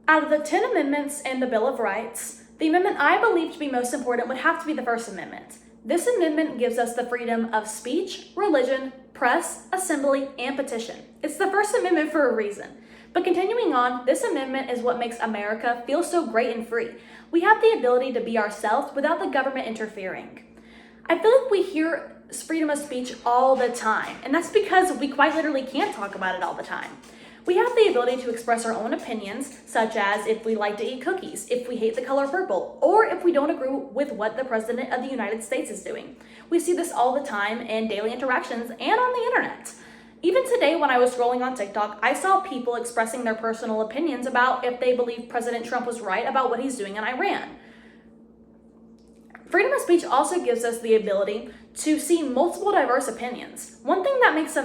Out of the 10 amendments in the Bill of Rights, the amendment I believe to be most important would have to be the First Amendment. This amendment gives us the freedom of speech, religion, press, assembly, and petition. It's the First Amendment for a reason. But continuing on, this amendment is what makes America feel so great and free. We have the ability to be ourselves without the government interfering. I feel like we hear freedom of speech all the time, and that's because we quite literally can't talk about it all the time. We have the ability to express our own opinions, such as if we like to eat cookies, if we hate the color purple, or if we don't agree with what the President of the United States is doing. We see this all the time in daily interactions and on the internet. Even today, when I was scrolling on TikTok, I saw people expressing their personal opinions about if they believe President Trump was right about what he's doing in Iran. Freedom of speech also gives us the ability to see multiple diverse opinions. One thing that makes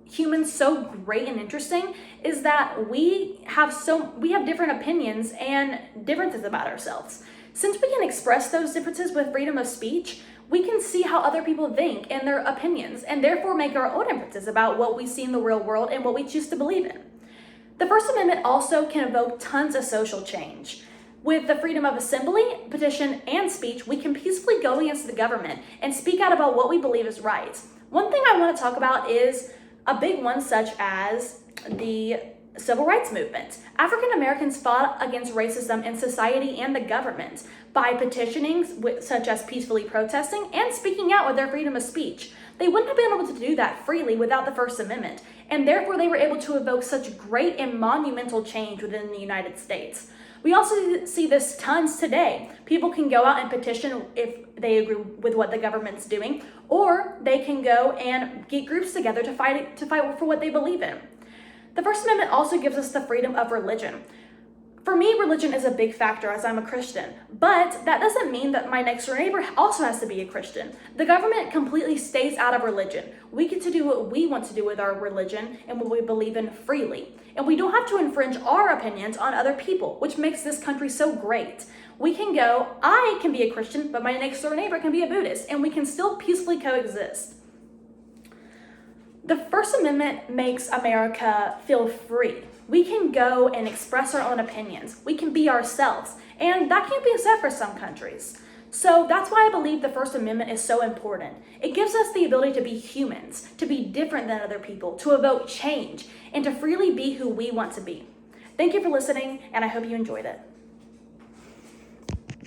humans so great and interesting is that we have different opinions and differences about ourselves. Since we can express those differences with freedom of speech, we can see how other people think and their opinions, and therefore make our own inferences about what we see in the real world and what we choose to believe in. The First Amendment also can evoke tons of social change. With the freedom of assembly, petition, and speech, we can peacefully go against the government and speak out about what we believe is right. One thing I want to talk about is a big one, such as the Civil Rights Movement. African Americans fought against racism in society and the government by petitioning, such as peacefully protesting and speaking out with their freedom of speech. They wouldn't have been able to do that freely without the First Amendment, and therefore they were able to evoke such great and monumental change within the United States. We also see this tons today. People can go out and petition if they agree with what the government's doing, or they can go and get groups together to fight for what they believe in. The First Amendment also gives us the freedom of religion. For me, religion is a big factor as I'm a Christian, but that doesn't mean that my next door neighbor also has to be a Christian. The government completely stays out of religion. We get to do what we want to do with our religion and what we believe in freely. And we don't have to infringe our opinions on other people, which makes this country so great. We can go, I can be a Christian, but my next door neighbor can be a Buddhist, and we can still peacefully coexist. The First Amendment makes America feel free. We can go and express our own opinions. We can be ourselves, and that can't be said for some countries. So that's why I believe the First Amendment is so important. It gives us the ability to be humans, to be different than other people, to evoke change, and to freely be who we want to be. Thank you for listening, and I hope you enjoyed it.